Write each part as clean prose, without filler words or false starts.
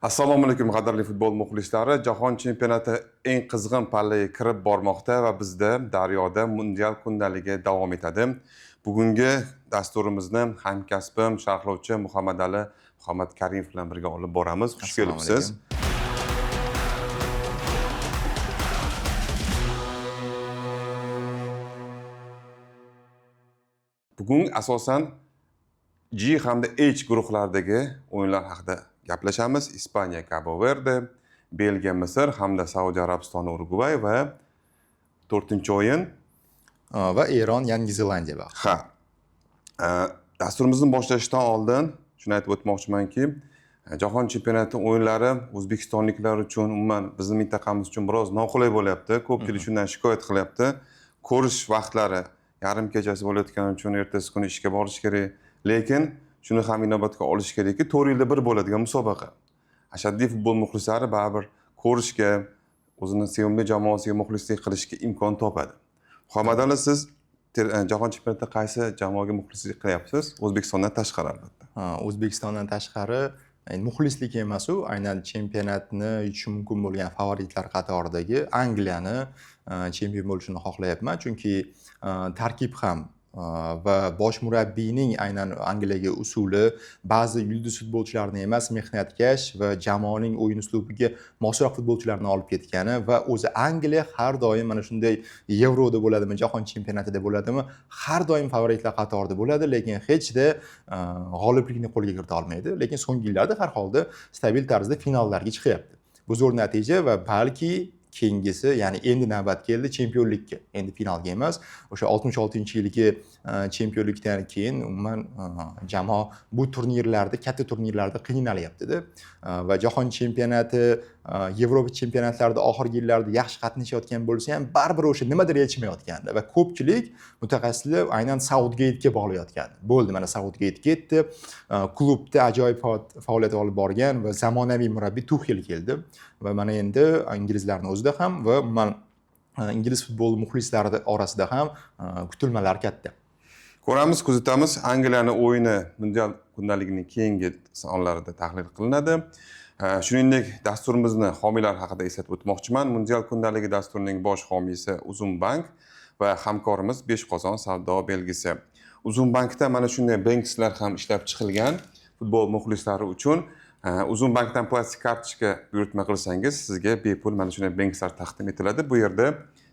Assalomu alaykum qadrli futbol muxlislari. Jahon chempionati eng qizg'in pallaga kirib bormoqda va bizda Daryoda mundial kundaligi davom etadi. Bugungi dasturimizni hamkasbim sharhlovchi Muhammadali Muhammadkarimov bilan birga olib boramiz. Xush kelibsiz. Bugun asosan G hamda H guruhlaridagi o'yinlar haqida gaplashamiz. Ispaniya, Cabo Verde, Belgiya, Misr hamda Saudiya Arabistoni, Urugvay va 4-o'yin va Eron, Yangi Zelandiya bor. Ha. Dasturimizni boshlashdan oldin shuni aytib o'tmoqchimanki, Jahon chempionati o'yinlari o'zbekistonliklar uchun, umuman bizning mintaqamiz uchun biroz noqulay bo'lyapti. Ko'pchilik shundan shikoyat qilyapti. Ko'rish vaqtlari yarim kechasi bo'layotgani uchun ertasi kuni ishga borish kerak. Lekin shuni ham inobatga olish kerakki, 4 yilda bir bo'ladigan musobaqa. Ashaddiy futbol muxlislari baribir ko'rishga, o'zini sevimli jamoasiga muxlislik qilishga imkon topadi. Muhammadali, siz Jahon chempionatida qaysi jamoaga muxlislik qilyapsiz? O'zbekistondan tashqari albatta. O'zbekistondan tashqari muxlislik emas-u, aynan chempionatni yutishi mumkin bo'lgan favoritlar qatoridagi Angliyani chempion bo'lishini xohlayapman, chunki tarkib ham va bosh murabbiyning aynan Angliyaga usuli ba'zi yulduz futbolchilarni emas, mehnatkash va jamoaning o'yin uslubiga mosroq futbolchilarni olib ketgani va o'zi Angliya har doim mana shunday Yevroda bo'ladimi, Jahon chempionatida bo'ladimi, har doim favoritlar qatorida bo'ladi, lekin hechda g'oliblikni qo'lga kirita olmaydi. Lekin so'nggi yillarda har holda stabil tarzda finallarga chiqyapti. Bu zo'r natija va balki keyingisi, ya'ni endi navbat keldi chempionlikka. Endi finalga emas, o'sha 66-yilgi chempionlikdan keyin umuman jamoa bu turnirlarda, katta turnirlarda qiynalyapti-da. Va jahon chempionati, Yevropa chempionatlarida oxirgi yillarda yaxshi qatnashayotgan bo'lsa ham, baribir o'sha nimadir yetishmayotgandi va ko'pchilik mutaxassislar aynan Southgate'ga bog'layotgandi. Bo'ldi, mana Southgate ketdi, klubda ajoyib faoliyat olib borgan va zamonaviy murabbiy Tuchel keldi va mana endi inglizlarning o'zida ham va ingliz futbol muxlislari orasida ham kutilmalar katta. Ko'ramiz, kuzatamiz. Angliyaning o'yini mundial kundaligining keyingi sonlarida tahlil qilinadi. Shuningdek, dasturimizni homiylar haqida eslatib o'tmoqchiman. Mundial kundaligi dasturining bosh homiysi Uzumbank va hamkorimiz Beshqozon savdo belgisi. Uzumbankda mana shunday bankslar ham ishlab chiqilgan futbol muxlislari uchun. Uzumbankdan plastik kartochka buyurtma qilsangiz, sizga bepul mana shunday bankslar taqdim etiladi. Bu yerda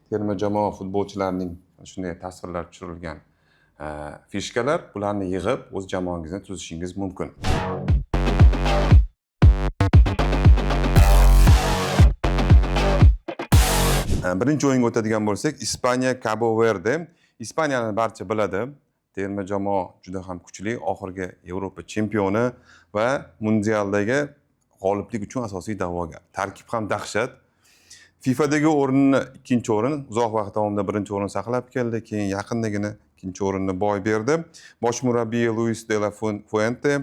terma jamoa futbolchilarining shunday tasvirlar tushirilgan fishkalar, bularni yig'ib o'z jamoangizni tuzishingiz mumkin. Birinchi o'yinga o'tadigan bo'lsak, Ispaniya, Cabo Verde. Ispaniyani barcha biladi. Terma jamoa juda ham kuchli, oxirgi Yevropa chempioni va mundialdagi g'oliblik uchun asosiy da'vogar. Tarkib ham dahshat. FIFAdagi o'rnini ikkinchi o'rin, uzoq vaqt davomida birinchi o'rin saqlab keldi, keyin yaqindagina ikkinchi o'rinni boy berdi. Bosh murabbiy Luis de la Fuente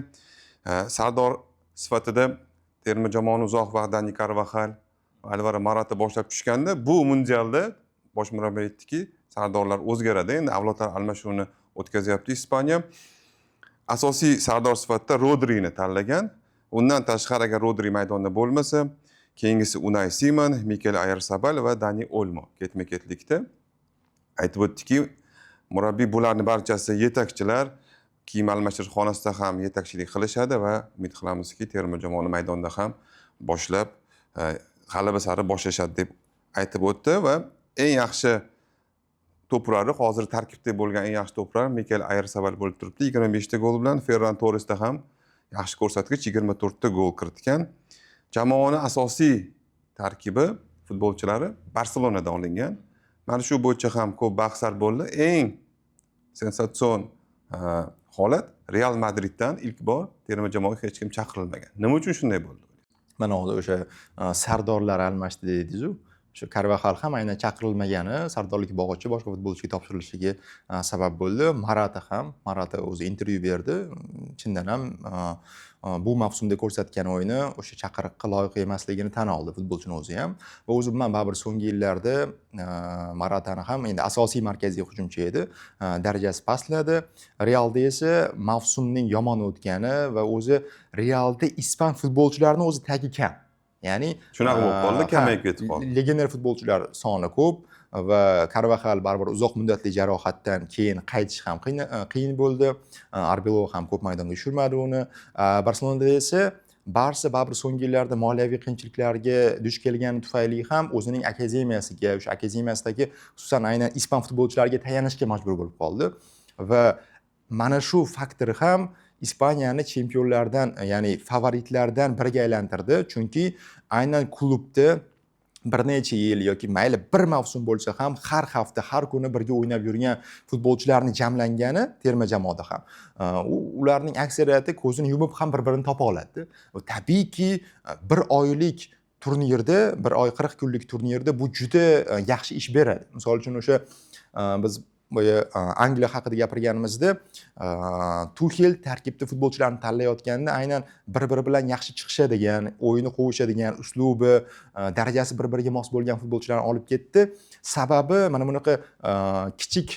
sardor sifatida terma jamoani uzoq vaqt Dani Carvajal va Alvaro Morata boshlab tushganda, bu mundialda bosh murabbiy aytdiki, sardorlar o'zgaradi. Endi avlodlar almashuvini o'tkazyapti Ispaniya. Asosiy sardor sifatida Rodrini tanlagan. Undan tashqari agar Rodri maydonda bo'lmasa, keyingisi Unai Simon, Mikel Oyarzabal va Dani Olmo ketma-ketlikda. Aytib o'tdiki, murabbiy bularni barchasi yetakchilar, kiyim almashtirish xonasida ham yetakchilik qilishadi va umid qilamizki, terma jamoani maydonda ham boshlab g'alaba sari boshlashadi deb aytib o'tdi va eng yaxshi to'purari, hozir tarkibda bo'lgan eng yaxshi to'purari Mikel Oyarzabal bo'lib turibdi. 25 ta gol bilan Ferran Torresda ham yaxshi ko'rsatkich, 24 ta gol kiritgan. Jamoaning asosiy tarkibi, futbolchilari Barselonadan olingan. Mana shu bo'yicha ham ko'p bahslar bo'ldi. Eng sensatsion holat Real Madriddan ilk bor terma jamoaga hech kim chaqirilmagan. Nima uchun shunday bo'ldi? Mana o'sha sardorlar almashdi dedingiz-ku. shu Carvajal ham aynan chaqirilmagani sardorlik bog'ichi boshqa futbolchiga topshirilishiga sabab bo'ldi. Morata o'zi intervyu berdi. Chindan ham bu mavsumda ko'rsatgan o'yini o'sha chaqiriqqa loyiq emasligini tan oldi futbolchini o'zi ham. Va o'zi bilan baribir so'nggi yillarda Moratani ham endi asosiy markaziy hujumchi edi, darajasi pastladi. Realda esa mavsumning yomon o'tgani va o'zi Realda ispan futbolchilarining o'zi tagi kam. Ya'ni Shunaqa bo'lib qoldi, kamayib ketib qoldi. Legioner futbolchilar soni ko'p va Carvajal baribir uzoq muddatli jarohatdan keyin qaytish ham qiyin bo'ldi. Arbeloa ham ko'p maydonga tushirmadi uni. Barselonada esa Barsa baribir so'nggi yillarda moliyaviy qiyinchiliklarga duch kelgani tufayli ham o'zining akademiyasiga, o'sha akademiyasidagi xususan aynan ispan futbolchilariga tayanishga majbur bo'lib qoldi va mana shu faktor ham Ispaniyani chempionlardan, ya'ni favoritlardan biriga aylantirdi. Chunki aynan klubda bir necha yil yoki mayli bir mavsum bo'lsa ham har hafta, har kuni birga o'ynab yurgan futbolchilarni jamlangani terma jamoada ham. Ularning aksariyati ko'zini yumib ham bir-birini topa oladi. Tabiiyki bir oylik turnirda, bir oy 40 kunlik turnirda bu juda yaxshi ish beradi. Misol uchun o'sha biz Angliya haqida gapirganimizda Tuchel tarkibda futbolchilarni tanlayotganda aynan bir-biri bilan yaxshi chiqishadigan, o'yini qovishadigan, uslubi, darajasi bir-biriga mos bo'lgan futbolchilarni olib ketdi. Sababi mana bunaqa kichik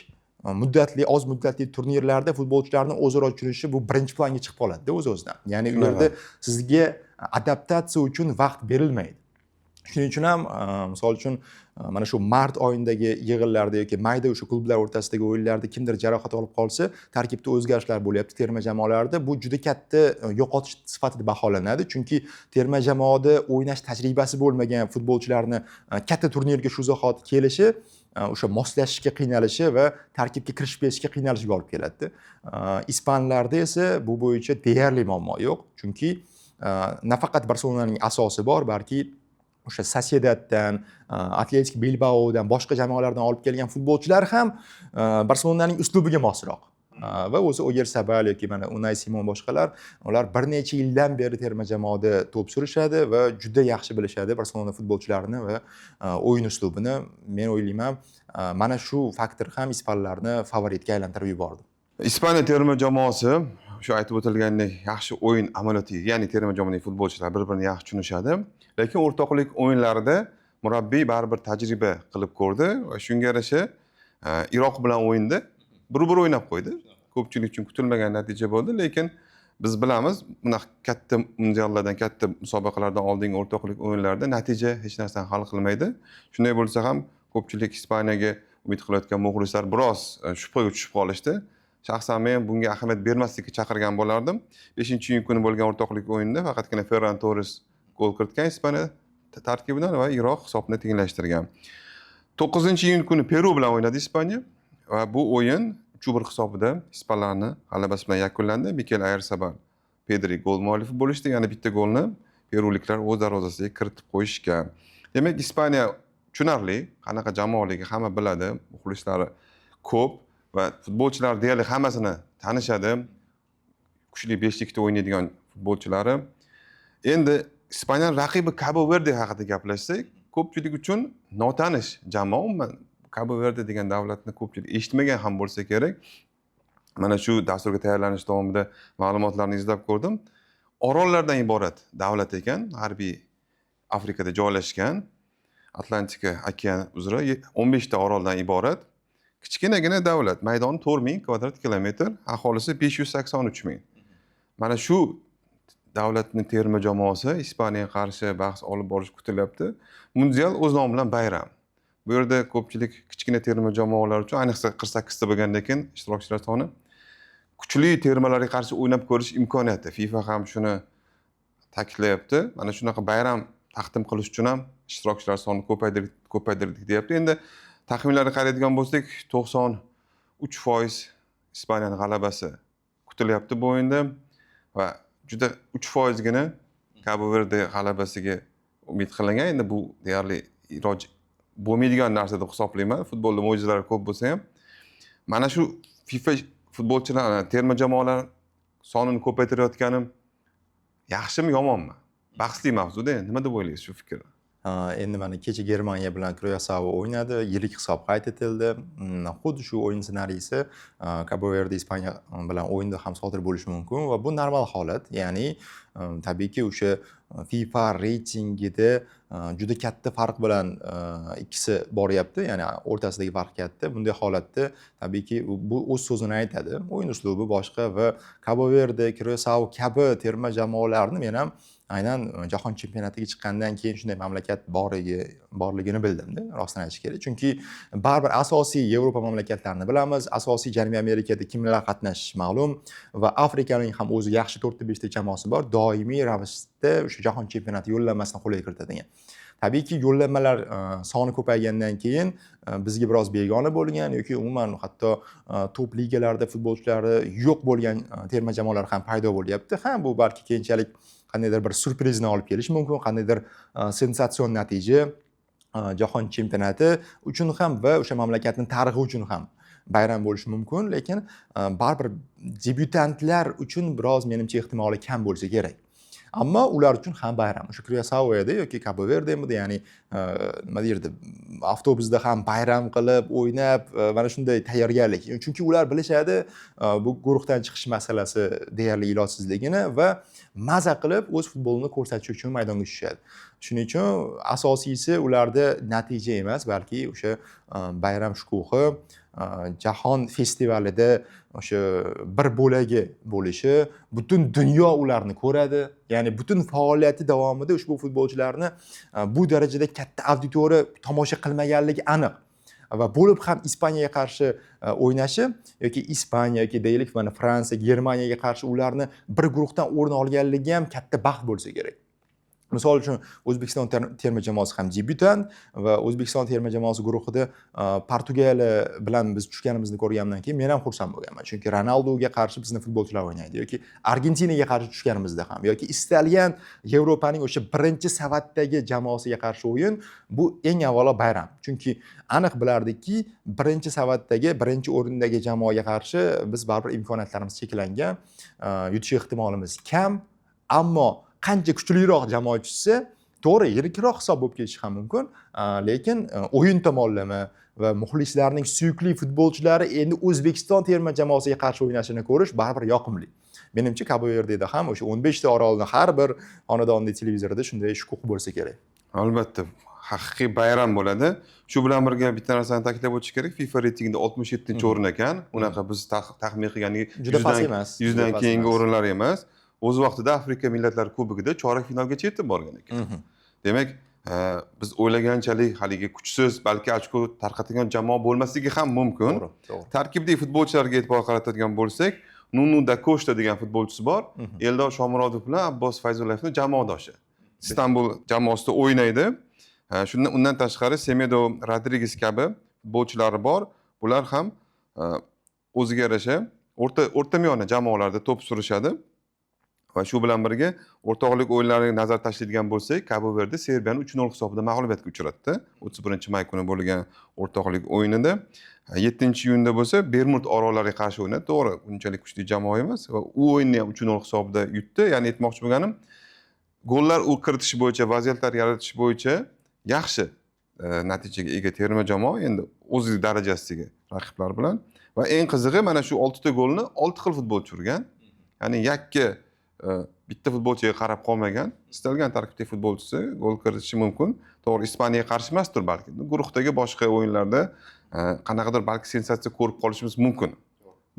muddatli, oz muddatli turnirlarda futbolchilarni o'zaro tushirishi bu birinchi planga chiqib qoladi o'z-o'zidan. Ya'ni u yerda sizga adaptatsiya uchun vaqt berilmaydi. Shuning uchun ham misol uchun mana shu mart oyidagi yig'inlarda yoki mayda o'sha klublar o'rtasidagi o'yinlarda kimdir jarohat olib qolsa, tarkibda o'zgarishlar bo'lyapti terma jamoalarda. Bu juda katta yo'qotish sifatida baholanadi, chunki terma jamoada o'ynash tajribasi bo'lmagan futbolchilarni katta turnirga shu zahoti kelishi o'sha moslashishga qiynalishi va tarkibga kirishib ketishga qiynalishiga olib keladi. Ispanlarda esa bu bo'yicha deyarli muammo yo'q, chunki nafaqat Barselonaning asosi bor, balki o'sha Sociedaddan, Atletik Bilbao'dan, boshqa jamoalardan olib kelgan futbolchilar ham Barselonaning uslubiga mosroq. Va o'zi Oyarzabal yoki mana Unai Simon boshqalar, ular bir necha yildan beri terma jamoada to'p surishadi va juda yaxshi bilishadi Barselona futbolchilarini va o'yin uslubini. Men o'ylayman, mana shu faktor ham ispanlarni favoritga aylantirib yubordi. Ispaniya terma jamoasi shu aytib o'tilgandek yaxshi o'yin amaliyotiga, ya'ni terma jamoadagi futbolchilar bir-birini yaxshi tushunishadi. Lekin o'rtoqlik o'yinlarida murabbiy baribir tajriba qilib ko'rdi va shunga yarasha Iroq bilan o'yinda 1-1 o'ynab qo'ydi. Ko'pchilik uchun kutilmagan natija bo'ldi, lekin biz bilamiz, bunaqa katta mundiallardan, katta musobaqalardan oldingi o'rtoqlik o'yinlarida natija hech narsani hal qilmaydi. Shunday bo'lsa ham ko'pchilik Ispaniyaga umid qilayotgan muxlislar biroz shubhaga tushib qolishdi. Shaxsan men bunga ahamiyat bermaslikka chaqirgan bo'lardim. 5-iyun kuni bo'lgan o'rtoqlik o'yinida faqatgina Ferran Torres gol kiritgan Ispaniya tarkibidan va Iroq hisobni tenglashtirgan. 9-iyun kuni Peru bilan o'ynadi Ispaniya va bu o'yin 3-1 hisobida ispanlarning g'alabasi bilan yakunlandi. Mikel Oyarzabal, Pedri gol muallifi bo'lishdi, yana bitta golni peruliklar o'z darvozasiga kiritib qo'yishgan. Demak, Ispaniya tushunarli, qanaqa jamoaligi hamma biladi, muxlislari ko'p va futbolchilar deyarli hammasini tanishadi. Kuchli beshlikda o'ynaydigan futbolchilari. Endi Ispaniya raqibi Cabo Verde haqida gaplashsak, ko'pchilik uchun notanish jamoa. Umuman Cabo Verde degan davlatni ko'pchilik eshitmagan ham bo'lsa kerak. Mana shu dasturga tayyorlanish davomida ma'lumotlarni izlab ko'rdim. Orollardan iborat davlat ekan, G'arbiy Afrikada joylashgan, Atlantika okeani uzra 15 ta oroldan iborat. Kichkinagina davlat, maydoni 4000 kvadrat kilometr, aholisi 583 ming. Mana shu davlatning terma jamoasi Ispaniyaga qarshi bahs olib borish kutilyapti. Mundial o'z nomi bilan bayram. Bu yerda ko'pchilik kichkina terma jamoalar uchun, ayniqsa 48 ta bo'lgandan keyin ishtirokchilar soni kuchli termalarga qarshi o'ynab ko'rish imkoniyati. FIFA ham shuni ta'kidlayapti. Mana shunaqa bayram taqdim qilish uchun ham ishtirokchilar soni ko'paytirdik deyapti. Endi taxminlarga qaraydigan bo'lsak, 93% Ispaniyaning g'alabasi kutilyapti bu o'yinda va juda 3% gina Cabo Verde g'alabasiga umid qilingan. Endi bu deyarli iloj bo'lmaydigan narsa deb hisoblayman. Futbolda mo'jizalar ko'p bo'lsa ham. Mana shu FIFA futbolchilar, terma jamoalar sonini ko'paytirayotgani yaxshimi, yomonmi? Bahsli mavzuda, nima deb o'ylaysiz shu fikrni? Endi mana kecha Germaniya bilan Kuryasao o'ynadi, yirik hisob qayd etildi. Xuddi shu o'yin ssenariysi Cabo Verde Ispaniya bilan o'yinda ham sodir bo'lishi mumkin va bu normal holat. Ya'ni tabiiyki o'sha FIFA reytingida juda katta farq bilan ikkisi boryapti, ya'ni o'rtasidagi farq katta. Bunday holatda tabiiyki bu o'z so'zini aytadi. O'yin uslubi boshqa va Cabo Verde, Kuryasao kabi terma jamoalarni men ham aynan jahon chempionatiga chiqqandan keyin shunday mamlakat borligini bildimda, rostini aytish kerak. Chunki baribir asosiy Yevropa mamlakatlarini bilamiz, asosiy Janubiy Amerikada kimlar qatnashishi ma'lum va Afrikaning ham o'zi yaxshi 4-5 ta jamoasi bor, doimiy ravishda o'sha jahon chempionati yo'llanmasini qo'lga kiritadigan. Tabiiyki yo'llanmalar soni ko'paygandan keyin bizga biroz begona bo'lgan yoki umuman hatto top ligalarda futbolchilari yo'q bo'lgan terma jamoalar ham paydo bo'lyapti. Ha, bu balki keyinchalik qandaydir bir surprizni olib kelishi mumkin, qandaydir sensatsion natija jahon chempionati uchun ham va o'sha mamlakatning tarixi uchun ham bayram bo'lishi mumkin, lekin baribir debyutantlar uchun biroz menimcha ehtimoli kam bo'lsa kerak. Ammo ular uchun ham bayram. O'sha Kuryasaoda yoki Cabo Verdemida, ya'ni nima deydi, avtobusda ham bayram qilib, o'ynab, mana shunday tayyorgarlik. Chunki ular bilishadi, bu guruhdan chiqish masalasi deyarli ilojsizligini va maza qilib o'z futbolini ko'rsatish uchun maydonga tushishadi. Shuning uchun asosiysi ularda natija emas, balki o'sha bayram shukuhi, jahon festivalida o'sha bir bo'lagi bo'lishi, butun dunyo ularni ko'radi. Ya'ni butun faoliyati davomida ushbu futbolchilarni bu darajada katta auditoriya tomosha qilmaganligi aniq. Va bo'lib ham Ispaniyaga qarshi o'ynashi yoki Ispaniya yoki deylik mana Fransiya, Germaniyaga qarshi ularni bir guruhdan o'rin olganligi ham katta baxt bo'lsa kerak. Misol uchun O'zbekiston terma jamoasi ham debyutant va O'zbekiston terma jamoasi guruhida Portugaliya bilan biz tushganimizni ko'rgandan keyin men ham xursand bo'lganman. Chunki Ronaldoga qarshi bizning futbolchilar o'ynaydi yoki Argentinaga qarshi tushganimizda ham yoki istalgan Yevropaning o'sha birinchi savatdagi jamoasiga qarshi o'yin bu eng avvalo bayram. Chunki aniq bilardikki, birinchi savatdagi, birinchi o'rindagi jamoaga qarshi biz baribir imkoniyatlarimiz cheklangan, yutish ehtimolimiz kam, ammo qancha kuchliroq jamoa tushsa, to'g'ri, yirikroq hisob bo'lib ketishi ham mumkin, lekin o'yin tomonlama va muxlislarning suyukli futbolchilari endi O'zbekiston terma jamoasiga qarshi o'ynashini ko'rish baribir yoqimli. Menimcha Cabo Verdeda ham o'sha 15 ta orolni har bir xonadonning televizorida shunday shukuh bo'lsa kerak. Albatta, haqiqiy bayram bo'ladi. Shu bilan birga bitta narsani ta'kidlab o'tish kerak. FIFA reytingida 67-o'rin ekan. Unaqa biz taxmin qilganlik juda past emas. 100 dan keyingi o'rinlar emas. O'z vaqtida Afrika Millatlar Kubogida chorak finalgacha yetib borgan ekan. Demak, biz o'ylaganchalik haligi kuchsiz, balki ochko tarqatadigan jamoa bo'lmasligi ham mumkin. Tarkibdagi futbolchilarga e'tibor qaratadigan bo'lsak, Nuno da Costa degan futbolchisi bor. Eldor Shomurodov bilan Abbos Fayzullayevning jamoadoshi. Istanbul jamoasida o'ynaydi. Undan tashqari Semedo Rodriguez kabi futbolchilari bor. Bular ham o'ziga yarasha o'rta miyona jamoalarda to'p surishadi. Va shu bilan birga o'rtoqlik o'yinlariga nazar tashlaydigan bo'lsak, Cabo Verde Serbiyani 3-0 hisobida mag'lubiyatga uchratdi. 31-may kuni bo'lgan o'rtoqlik o'yinida. 7-iyunda bo'lsa, Bermud orollariga qarshi o'ynadi. To'g'ri, unchalik kuchli jamoa emas va u o'yinni ham 3-0 hisobida yutdi. Ya'ni aytmoqchi bo'lganim, gollar u kiritish bo'yicha, vaziyatlar yaratish bo'yicha yaxshi natijaga ega terma jamoa endi o'z darajasidagi raqiblar bilan va eng qizig'i mana shu 6 ta golni 6 xil futbolchi urgan. Ya'ni yakka bitta futbolchiga qarab qolmagan, istalgan tarkibdagi futbolchisi gol kiritishi mumkin. To'g'ri, Ispaniyaga qarshi emasdir balki. Guruhdagi boshqa o'yinlarda qanaqadir balki sensatsiya ko'rib qolishimiz mumkin.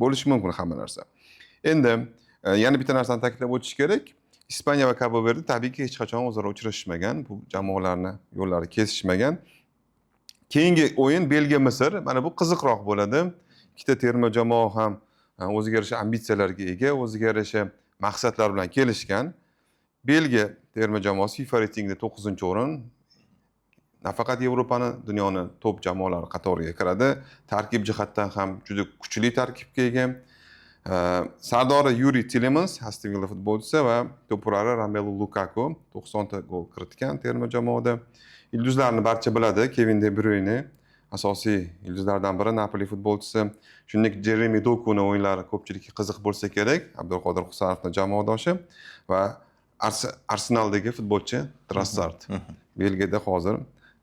Bo'lishi mumkin hamma narsa. Endi yana bitta narsani ta'kidlab o'tish kerak. Ispaniya va Cabo Verde tabiiyki hech qachon o'zaro uchrashmagan, bu jamoalarning yo'llari kesishmagan. Keyingi o'yin Belgiya Misr. Mana bu qiziqroq bo'ladi. Ikkita terma jamoa ham o'ziga yarasha ambitsiyalarga ega, o'ziga yarasha maqsadlar bilan kelishgan. Belgiya terma jamoasi FIFA reytingida 9-o'rin. Nafaqat Yevropani, dunyoni top jamoalari qatoriga kiradi. Tarkib jihatdan ham juda kuchli tarkibga ega. Sardori Yuri Tillemans, Aston Villa futbolchisi va to'purari Romelu Lukaku 90 ta gol kiritgan terma jamoada. Yulduzlarni barcha biladi. Kevin De Bruyne asosiy yulduzlardan biri, Napoli futbolchisi. Shuningdek, Jeremy Dokuning o'yinlari ko'pchilikka qiziq bo'lsa kerak. Abdulqodir Husanovning jamoadoshi va Arsenaldagi futbolchi Trossard. Belgiyada hozir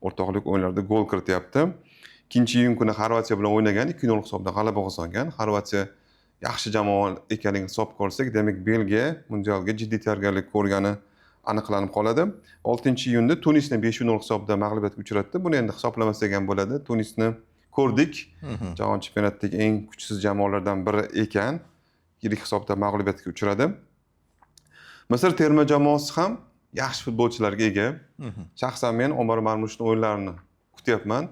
o'rtoqlik o'yinlarida gol kirityapti. Ikkinchi iyun kuni Xorvatiya bilan o'ynagan, 2-0 hisobda g'alaba qozongan. Xorvatiya yaxshi jamoa ekanligini hisobga olsak, demak Belgiya mundialga jiddiy tayyorgarlik ko'rgani aniqlanib qoladi. 6-iyunda Tunisni 5-0 hisobda mag'lubiyatga uchratdi. Buni endi hisoblamasak ham bo'ladi. Tunisni ko'rdik. Jahon chempionatidagi eng kuchsiz jamoalardan biri ekan. Yirik hisobda mag'lubiyatga uchradi. Misr terma jamoasi ham yaxshi futbolchilarga ega. Shaxsan men Omar Marmushning o'yinlarini kutyapman.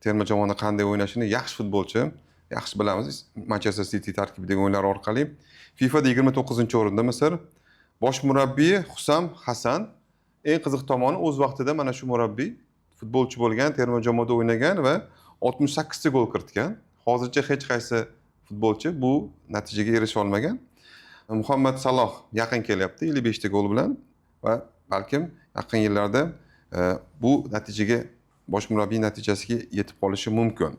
Terma jamoada qanday o'ynashini yaxshi futbolchi, yaxshi bilamiz. Manchester City tarkibidagi o'yinlar orqali FIFAda 29-o'rinda Misr. Bosh murabbiyi Husam Hasan. Eng qiziq tomoni o'z vaqtida mana shu murabbiy futbolchi bo'lgan, terma jamoada o'ynagan va 68 ta gol kiritgan. Hozircha hech qaysi futbolchi bu natijaga erisha olmagan. Muhammad Saloh yaqin kelyapti 55 ta gol bilan va balkim yaqin yillarda bu natijaga bosh murabbiy natijasiga yetib qolishi mumkin.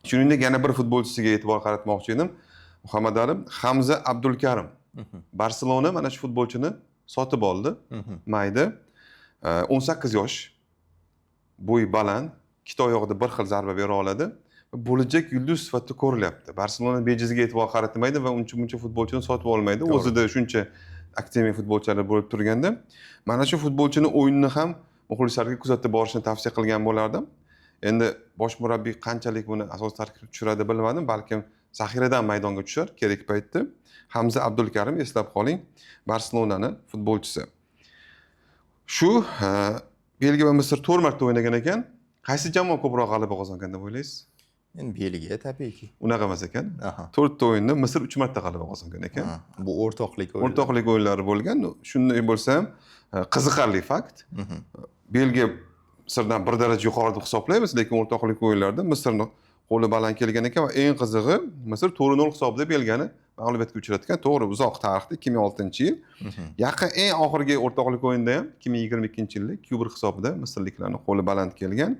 Shuningdek yana bir futbolchisiga e'tibor qaratmoqchi edim. Muhammad Ali Hamza Abdulkarim. Barselona mana shu futbolchini sotib oldi. Mayda 18 yosh. Bo'yi baland, ikkita oyog'ida bir xil zarba bera oladi. Bo'lajak yulduz sifatida ko'rilyapti. Barselona bejiziga e'tibor qaratmaydi va uncha futbolchini sotib olmaydi. O'zida shuncha akademiya futbolchilar bo'lib turganda, mana shu futbolchini o'yinini ham muxlislarga kuzatib borishni tavsiya qilgan bo'lardim. Endi bosh murabbiy qanchalik buni asosiy tarkibga tushiradi bilmadim, balkim zaxiradan maydonga tushar kerak paytda. Hamza Abdulkarim eslab qoling, Barselonani futbolchisi. Shu Belgiya va Misr 4 marta o'ynagan ekan. Qaysi jamoa ko'proq g'alaba qozongan deb o'ylaysiz? Endi Belgiya tabiiyki. Unaqa emas ekan. 4 ta o'yinda Misr 3 marta g'alaba qozongan ekan. Bu o'rtoqlik o'yinlari bo'lgan. Shunday bo'lsa ham qiziqarli fakt. Belgiya Misrdan bir daraja yuqori deb hisoblaymiz, lekin o'rtoqlik o'yinlarida Misrning qo'li baland kelgan ekan va eng qizig'i Misr 4-0 hisobda Belgiyani mag'lubiyatga uchratgan. To'g'ri, uzoq tarixda 2006-yil. Yaqin eng oxirgi o'rtoqlik o'yinda ham 2022-yilda 2-1 hisobida misrliklarning qo'li baland kelgan.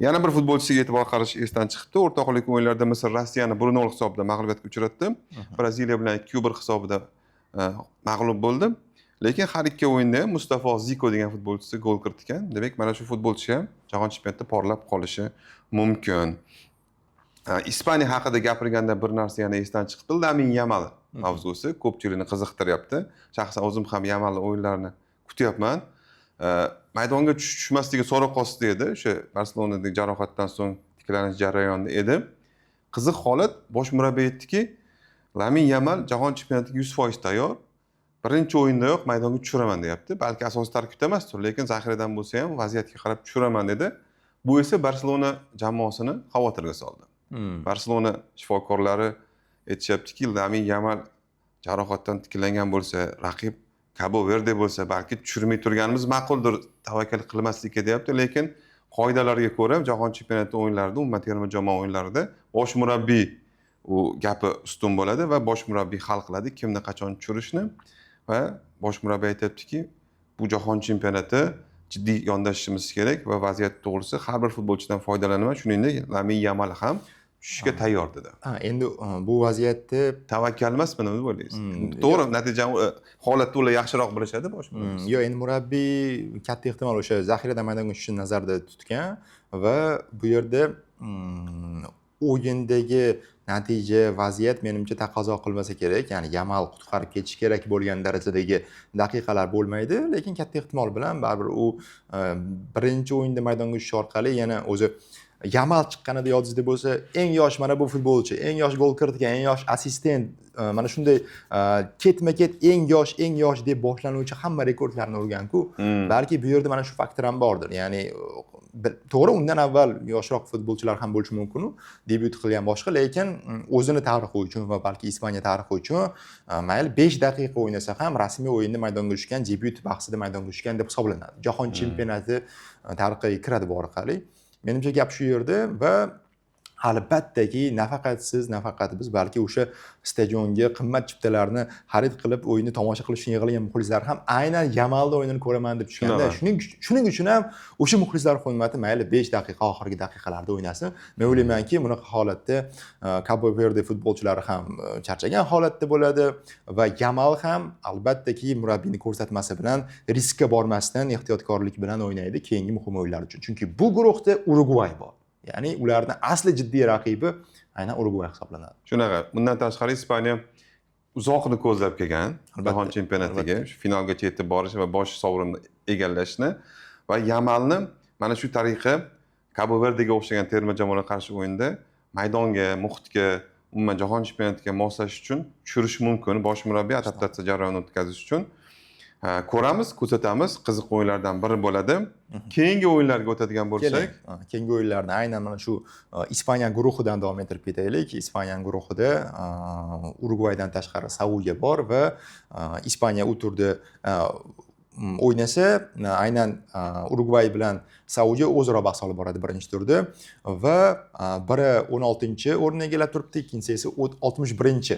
Yana bir futbolchisiga e'tibor qarish esdan chiqibdi. O'rtoqlik o'yinlarida Misr Rossiyani 1-0 hisobda mag'lubiyatga uchratdi. Braziliya bilan 2-1 hisobida mag'lub bo'ldi. Lekin har ikki o'yinda Mustafo Ziko degan futbolchisi gol kiritgan. Demak, mana shu futbolchi ham jahon chempionatida porlab qolishi mumkin. Ispaniya haqida gapirganda bir narsa yana esdan chiqdi. Lamin Yamal mavzusi ko'pchilikni qiziqtiryapti. Shaxsan o'zim ham Yamal o'yinlarini kutyapman. Maydonga tushmasligi so'roq ostida edi. O'sha Barselonadagi jarohatdan so'ng tiklanish jarayonida edi. Qiziq holat, bosh murabbiy aytdiki, Lamin Yamal jahon chempionatiga 100% tayyor. Birinchi o'yindayoq maydonga tushiraman deyapti. Balki asosiy tarkibda emasdir, lekin zaxiradan bo'lsa ham vaziyatga qarab tushiraman dedi. Bu esa Barselona jamoasini xavotirga soldi. Barselona shifokorlari aytishyaptiki, Lamin Yamal jarohatdan tiklangan bo'lsa, raqib Cabo Verde bo'lsa, balki tushirmay turganimiz ma'quldir, tavakkal qilmaslikka deyapti, lekin qoidalarga ko'ra jahon chempionati o'yinlarida, umuman terma jamoa o'yinlarida bosh murabbiy u gapi ustun bo'ladi va bosh murabbiy hal qiladi kimni qachon tushirishni va bosh murabbiy aytibdiki, bu jahon chempionati jiddiy yondashishimiz kerak va vaziyat to'g'risi har bir futbolchidan foydalanaman, shuningdek Lamin Yamal ham tushishga tayyor dedi. Endi bu vaziyatda tavakkal emasmi nima deb o'ylaysiz? To'g'ri, natijani holatda ular yaxshiroq bilishadi bosh murabbiy. Yo'q, endi murabbiy katta ehtimol o'sha zaxiradan maydonga tushishni nazarda tutgan va bu yerda o'yindagi natija, vaziyat menimcha taqozo qilmasa kerak. Ya'ni Yamal qutqarib ketish kerak bo'lgan darajadagi daqiqalar bo'lmaydi, lekin katta ehtimol bilan baribir u birinchi o'yinda maydonga tushish orqali yana o'zi Yamal chiqqanida yodingizda bo'lsa, eng yosh mana bu futbolchi, eng yosh gol kiritgan, eng yosh assistent, mana shunday ketma-ket eng yosh deb boshlanuvchi hamma rekordlarni urgan-ku. Balki bu yerda mana shu faktor ham bordir. Ya'ni to'g'ri, undan avval yoshroq futbolchilar ham bo'lishi mumkin, debyut qilgan boshqa, lekin o'zini tarixi uchun va balki Ispaniya tarixi uchun mayli 5 daqiqa o'ynasa ham rasmiy o'yinda maydonga tushgan, debyut bahsida maydonga tushgan deb hisoblanadi. Jahon chempionati tarixiga kiradi bu orqali. Menimcha gap shu yerda va albattaki nafaqat biz balki o'sha stadionga qimmat chiptalarni xarid qilib o'yinni tomosha qilish uchun yig'ilgan muxlislar ham aynan Yamalni o'yinini ko'raman deb tushganda, shuning uchun ham o'sha muxlislar hurmati mayli 5 daqiqa oxirgi daqiqalarda o'ynasin. Men o'ylaymanki, bunaqa holatda Cabo Verde futbolchilari ham charchagan holatda bo'ladi va Yamal ham albattaki murabbiyning ko'rsatmasi bilan riskka bormasdan ehtiyotkorlik bilan o'ynaydi keyingi muhim o'yinlar uchun. Chunki bu guruhda Urugvay bor. Ya'ni ularning asli jiddiy raqibi aynan Urugvay hisoblanadi. Shunaqa. Bundan tashqari Ispaniya uzoqni ko'zlab kelgan jahon chempionatiga, shu finalgacha yetib borish va bosh sovrinni egallashni va Yamalni mana shu tariqa Cabo Verdega o'xshagan terma jamoaga qarshi o'yinda maydonga, muhitga, umuman jahon chempionatiga moslash uchun tushirish mumkin. Bosh murabbiy adaptatsiya jarayonini o'tkazish uchun ko'ramiz, ko'rsatamiz, qiziq o'yinlardan biri bo'ladi. Keyingi o'yinlarga o'tadigan bo'lsak, keyingi o'yinlarni aynan mana shu Ispaniya guruhidan davom ettirib ketaylik. Ispaniya guruhida Urugvaydan tashqari Saudiya bor va Ispaniya u turda o'ynasa, aynan Urugvay bilan Saudiya o'zaro bahs olib boradi birinchi turda va biri 16-o'rinni egallab turibdi, ikkinchisi esa 61-chi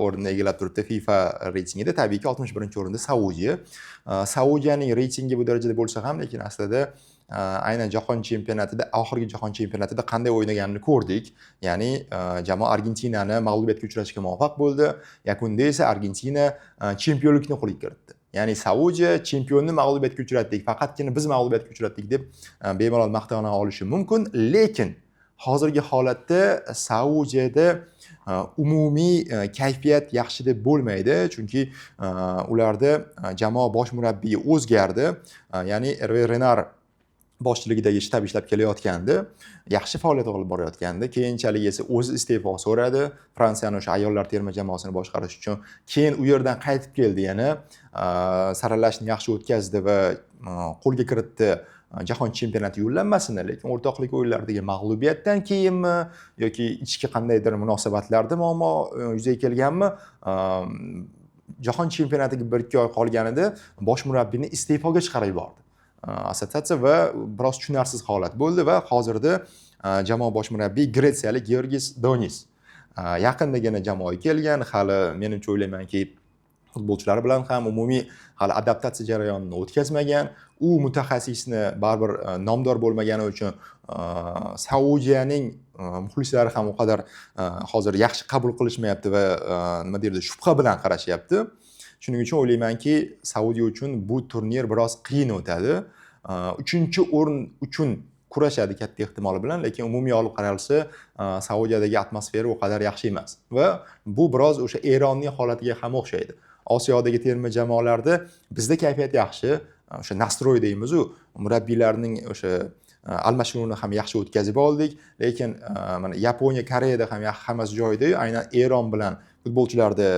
o'rinni egallab turibdi FIFA reytingida. Tabiiyki 61-o'rinda Saudiya. Saudiyaning reytingi bu darajada bo'lsa ham, lekin aslida aynan jahon chempionatida, oxirgi jahon chempionatida qanday o'ynaganini ko'rdik. Ya'ni jamoa Argentinani mag'lubiyatga uchratishga muvaffaq bo'ldi. Yakunda esa Argentina chempionlikni qo'lga kiritdi. Ya'ni Saudiya chempionni mag'lubiyatga uchratdik, faqatgina biz mag'lubiyatga uchratdik deb bemalol maqtana olishi mumkin, lekin hozirgi holatda Saudiyada umumiy kayfiyat yaxshi deb bo'lmaydi, chunki ularda jamoa bosh murabbiyi o'zgardi. Ya'ni Hervé Renard boshchiligidagi shtab ishlab kelayotgandi, yaxshi faoliyat olib borayotgandi. Keyinchalik esa o'zi iste'fo so'radi. Fransiyani o'sha ayollar terma jamoasini boshqarish uchun. Keyin u yerdan qaytib keldi yana, saralashni yaxshi o'tkazdi va qo'lga kiritdi jahon chempionati yo'llanmasini, lekin o'rtoqlik o'yinlaridagi mag'lubiyatdan keyinmi yoki ichki qandaydir munosabatlarda muammo yuzaga kelganmi, jahon chempionatiga 1-2 oy qolganida bosh murabbiyni iste'foga chiqarib yubordi assotsiatsiya va biroz tushunarsiz holat bo'ldi va hozirda jamoa bosh murabbiyi gretsiyalik Georgis Donis yaqindagina jamoaga kelgan. Hali menimcha o'ylaymanki futbolchilar bilan ham umumiy hali adaptatsiya jarayonini o'tkazmagan. U mutaxassisni baribir nomdor bo'lmagani uchun Saudiyaning muxlislari ham u qadar hozir yaxshi qabul qilishmayapti va nima deydi, shubha bilan qarashyapti. Shuning uchun o'ylaymanki, Saudiya uchun bu turnir biroz qiyin o'tadi. 3-o'rin uchun kurashadi katta ehtimol bilan, lekin umumiy olib qaralsa, Saudiyadagi atmosfera u qadar yaxshi emas va bu biroz o'sha Eronning holatiga ham o'xshaydi. Osiyodagi terma jamoalarda bizda kayfiyat yaxshi, o'sha nastroy deymiz-ku, murabbiylarning o'sha almashinuvini ham yaxshi o'tkazib oldik, lekin mana Yaponiya, Koreyada ham hammasi joyida, aynan Eron bilan futbolchilarda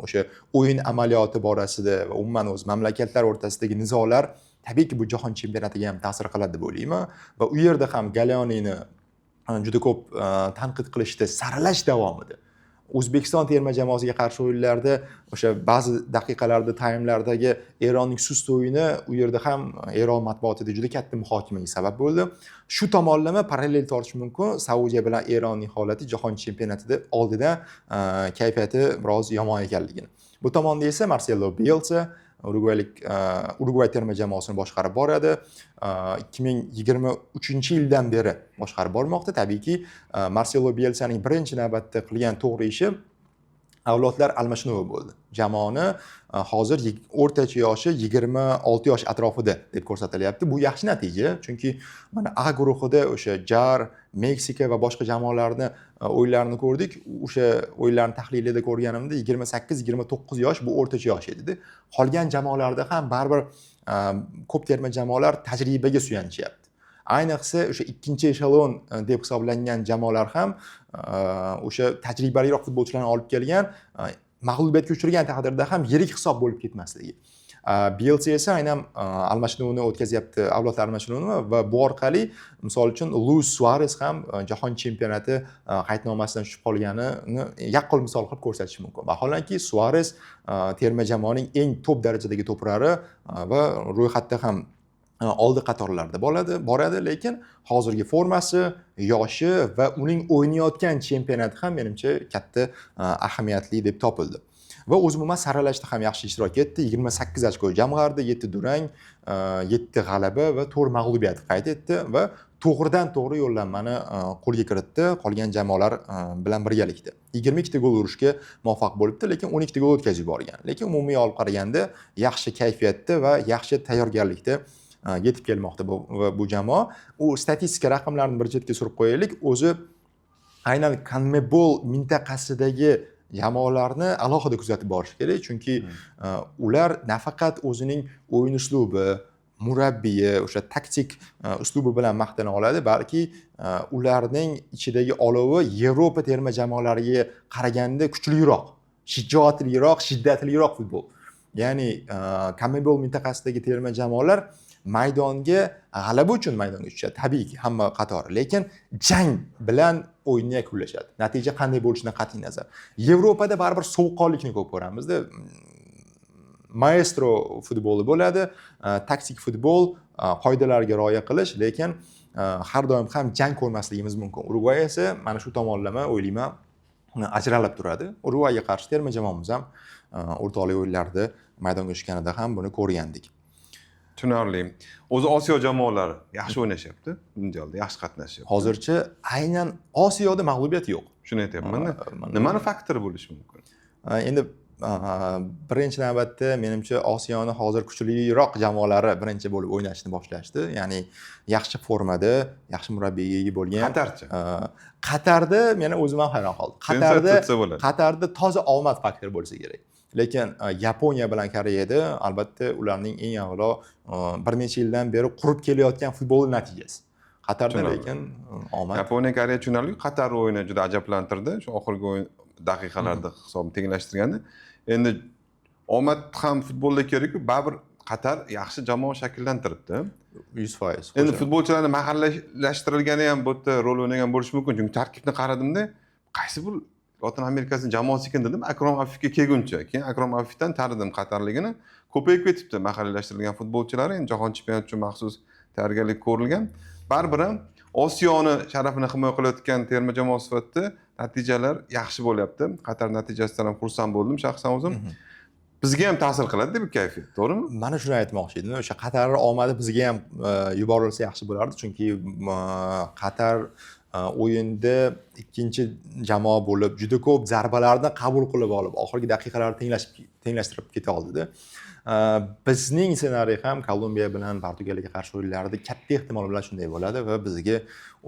o'sha o'yin amaliyoti borasida va umuman o'z mamlakatlar o'rtasidagi nizolar tabiiyki bu jahon chempionatiga ham ta'sir qiladi deb o'ylayman va u yerda ham Galionini juda ko'p tanqid qilishdi saralash davomida. O'zbekiston terma jamoasiga qarshi o'yinlarda o'sha ba'zi daqiqalarda, taymlardagi Eronning sust o'yini u yerda ham Eron matbuotida juda katta muhokamaga sabab bo'ldi. Shu tomonlama parallel tortish mumkin. Saudiya bilan Eronning holati jahon chempionatida oldidan kayfiyati biroz yomon ekanligini. Bu tomonda esa Marcelo Bielsa Urugvay terma jamoasini boshqarib boradi. 2023-yildan beri boshqarib bormoqda. Tabiiyki, Marcelo Bielsaning birinchi navbatda qilgan to'g'ri ishi avlodlar almashinuvi bo'ldi. Jamoani hozir o'rtacha yoshi 26 yosh atrofida deb ko'rsatilyapti. Bu yaxshi natija, chunki mana A guruhida o'sha JAR, Meksika va boshqa jamoalarni o'yinlarini ko'rdik. O'sha o'yinlarni tahlilida ko'rganimda 28-29 yosh bu o'rtacha yosh edi. Qolgan jamoalarda ham baribir ko'p terma jamoalar tajribaga suyanishyapti. Ayniqsa o'sha ikkinchi eshelon deb hisoblangan jamoalar ham o'sha tajribaliroq futbolchilarni olib kelgan, mag'lubiyatga uchragan taqdirda ham yirik hisob bo'lib ketmasligi. Bielsa esa aynan almashinuvni o'tkazyapti, avlodlar almashinuvini va bu orqali misol uchun Luis Suarez ham jahon chempionati qaydnomasidan tushib qolganini yaqqol misol qilib ko'rsatish mumkin. Vaholanki Suarez terma jamoaning eng top darajadagi to'purari va ro'yxatda ham oldi qatorlarda boradi, lekin hozirgi formasi, yoshi va uning o'ynayotgan chempionati ham menimcha katta ahamiyatli deb topildi. Va o'zumuman saralashda ham yaxshi ishtirok etdi. 28 ochko jamg'ardi, 7 durang, 7 g'alaba va 4 mag'lubiyat qayd etdi va to'g'ridan-to'g'ri yo'llanmani qo'lga kiritdi qolgan jamoalar bilan birgalikda. 22 ta gol urishga muvaffaq bo'libdi, lekin 12 ta gol o'tkazib yuborgan. Lekin umumiy olib qaraganda yaxshi kayfiyatda va yaxshi tayyorgarlikda yetib kelmoqda bu jamoa. U statistika raqamlarini bir chetga surib qo'yaylik. O'zi aynan CONMEBOL mintaqasidagi jamoalarni alohida kuzatib borish kerak, chunki ular nafaqat o'zining o'yin uslubi, murabbiyi, o'sha taktik uslubi bilan maqtana oladi, balki ularning ichidagi olovi Yevropa terma jamoalariga qaraganda kuchliroq, shijoatliroq, shiddatliroq futbol. Ya'ni CONMEBOL mintaqasidagi terma jamoalar maydonga g'alaba uchun maydonga tushadi, tabiiyki, hamma qatori, lekin jang bilan o'yinni yakunlashadi. Natija qanday bo'lishidan qat'iy nazar. Yevropada baribir sovuqqonlikni ko'p ko'ramizda. Maestro futboli bo'ladi, taktik futbol, qoidalarga rioya qilish, lekin har doim ham jang ko'rmasligimiz mumkin. Urugvay esa mana shu tomonlama o'ylayman ajralib turadi. Urugvayga qarshi terma jamoamiz ham o'rtoqlik o'yinlarida maydonga tushganida ham buni ko'rgandik. Tushunarli. O'zi Osiyo jamoalari yaxshi o'ynashyapti, mundialda yaxshi qatnashyapti. Hozircha aynan Osiyoda mag'lubiyat yo'q. Shuni aytyapman-da. Nimani faktori bo'lishi mumkin? Endi birinchi navbatda menimcha Osiyoni hozir kuchliroq jamoalari birinchi bo'lib o'ynashni boshlashdi. Ya'ni yaxshi formada, yaxshi murabbiyga ega bo'lgan. Qatarchi. Qatarda meni o'zim ham hayron qoldim. Qatarda toza omad faktori bo'lsa kerak. Lekin Yaponiya bilan Koreyada albatta ularning eng avvalo bir necha yildan beri qurib kelayotgan futbol natijasi. Qatarda lekin omad. Yaponiya, Koreya tushunarli. Qatar o'yini juda ajablantirdi. Shu oxirgi o'yin daqiqalarda hisobni tenglashtirganda. Endi omad ham futbolda kerak-ku, baribir Qatar yaxshi jamoa shakllantiribdi. 100%. Endi futbolchilarni mahallashtirilgani ham bu yerda rol o'ynagan bo'lishi mumkin. Chunki tarkibni qaradimda, qaysi bir Lotin Amerikasining jamoasi ekan dedim, Akrom Afifga kelguncha. Keyin Akrom Afifdan tanidim Qatarligini. Ko'payib ketibdi mahallashtirilgan futbolchilar. Endi jahon chempionati uchun maxsus tayyorgarlik ko'rilgan. Baribir ham Osiyoni sharafini himoya qilayotgan terma jamoa sifatida natijalar yaxshi bo'lyapti. Qatar natijasidan ham xursand bo'ldim shaxsan o'zim. Bizga ham ta'sir qiladi bu kayfiyat, to'g'rimi? Mana shuni aytmoqchi edim. O'sha Qatar omadi bizga ham yuborilsa yaxshi bo'lardi, chunki Qatar o'yinda ikkinchi jamoa bo'lib, juda ko'p zarbalarni qabul qilib olib, oxirgi daqiqalarda tenglashtirib keta oldi-da. Bizning ssenariy ham Kolumbiya bilan Portugaliyaga qarshi o'yinlarda katta ehtimol bilan shunday bo'ladi va bizga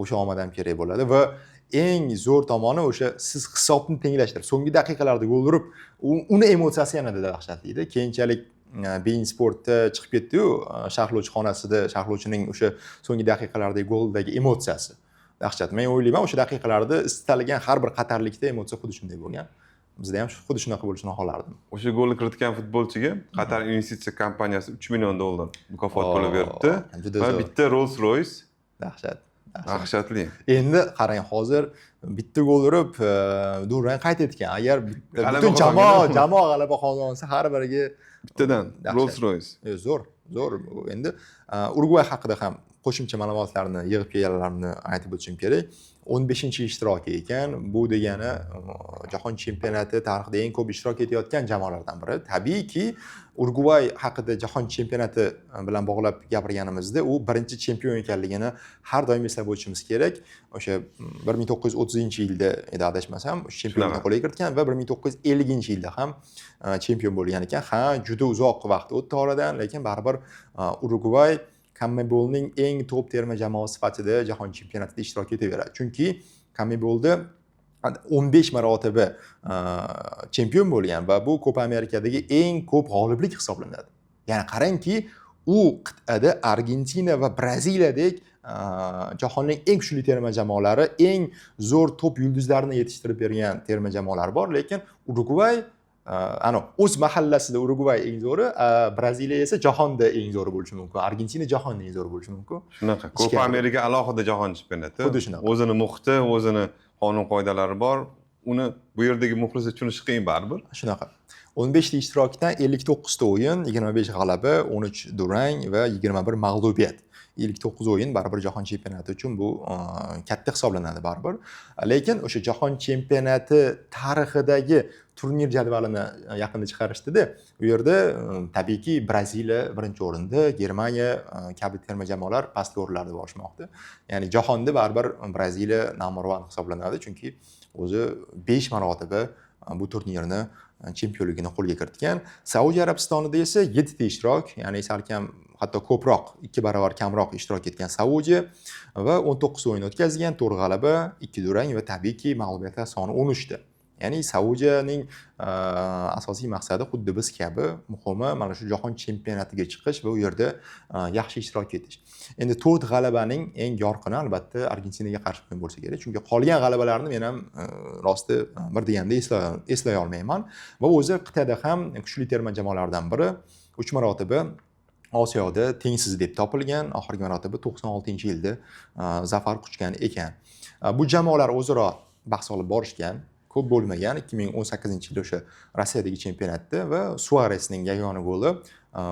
o'sha omad ham kerak bo'ladi va eng zo'r tomoni o'sha siz hisobni tenglashtirib, so'nggi daqiqalarda gol urib, uni emotsiyasi yanada dahshatli-da. Keyinchalik Bein Sportda chiqib ketdi-yu, sharhlovchi xonasida sharhlovchining o'sha so'nggi daqiqalardagi goldagi emotsiyasi dahshat. Men o'ylayman, o'sha daqiqalarda istalgan har bir qatarlikda emotsiya xuddi shunday bo'lgan. Bizda ham xuddi shunaqa bo'lishini xohlardim. O'sha golni kiritgan futbolchiga Qatar investitsiya kompaniyasi 3 million dollar mukofot puli berdi va bitta Rolls-Royce. Dahshatli. Endi qarang, hozir bitta gol urib, durang qayd etgan. Agar butun jamoa g'alaba qozonsa, har biriga bittadan Rolls-Royce. Zo'r. Endi Urugvay haqida ham qo'shimcha ma'lumotlarni yig'ib kelganlarimni aytib o'tishim kerak. 15-ishtiroki ekan. Bu degani jahon chempionati tarixida eng ko'p ishtirok etayotgan jamoalardan biri. Tabiiyki, Urugvay haqida jahon chempionati bilan bog'lab gapirganimizda, u birinchi chempion ekanligini har doim eslab o'tishimiz kerak. O'sha 1930-yilda edi adashmasam, chempionlikni qo'lga kiritgan va 1950-yilda ham chempion bo'lgan ekan. Ha, juda uzoq vaqt o'tdi oradan, lekin baribir Urugvay CONMEBOLning eng top terma jamoasi sifatida jahon chempionatida ishtirok etaveradi. Chunki CONMEBOLda 15 marotaba chempion bo'lgan va bu Copa Amerikadagi eng ko'p g'oliblik hisoblanadi. Ya'ni qarangki, u qit'ada Argentina va Braziliyadek jahonning eng kuchli terma jamoalari, eng zo'r top yulduzlarini yetishtirib bergan terma jamoalar bor, lekin Urugvay o'z mahallasida Urugvay eng zo'ri, Braziliya esa jahonda eng zo'ri bo'lishi mumkin. Argentina jahonda eng zo'ri bo'lishi mumkin. Shunaqa. Copa Amerika alohida jahon chempionati. O'zini muhiti, o'zini qonun qoidalari bor. Uni bu yerdagi muxlislar tushunishi qiyin baribir. Shunaqa. 15 ta ishtirokdan 59 ta o'yin, 25 g'alaba, 13 durang va 21 mag'lubiyat. 59 o'yin baribir jahon chempionati uchun bu katta hisoblanadi baribir. Lekin o'sha jahon chempionati tarixidagi turnir jadvalini yaqinda chiqarishdida, u yerda tabiiyki Braziliya birinchi o'rinda, Germaniya kabi terma jamoalar pastki o'rinlarda borishmoqda. Ya'ni jahonda baribir Braziliya number 1 hisoblanadi, chunki o'zi 5 marotaba bu turnirni chempionligini qo'lga kiritgan. Saudiya Arabistonida esa 7 ta ishtirok, ya'ni salkam hatto ko'proq, 2 barobar kamroq ishtirok etgan Saudiya va 19 o'yin o'tkazgan, 4 g'alaba, 2 durang va tabiiyki mag'lubiyatlar soni 13 ta. Ya'ni Saudiyaning asosiy maqsadi xuddi biz kabi muhimi mana shu jahon chempionatiga chiqish va u yerda yaxshi ishtirok etish. Endi 4 g'alabaning eng yorqini albatta Argentinaga qarshi o'yin bo'lsa kerak, chunki qolgan g'alabalarni men ham rosti bir deganda eslay olmayman va o'zi qit'ada ham kuchli terma jamoalardan biri, 3 marotaba Osiyoda tengsiz deb topilgan, oxirgi marotaba 96-yilda zafar quchgan ekan. Bu jamoalar o'zaro bahs olib borishgan, ko'p bo'lmagan 2018-yilda o'sha Rossiyadagi chempionatda va Suaresning yagona goli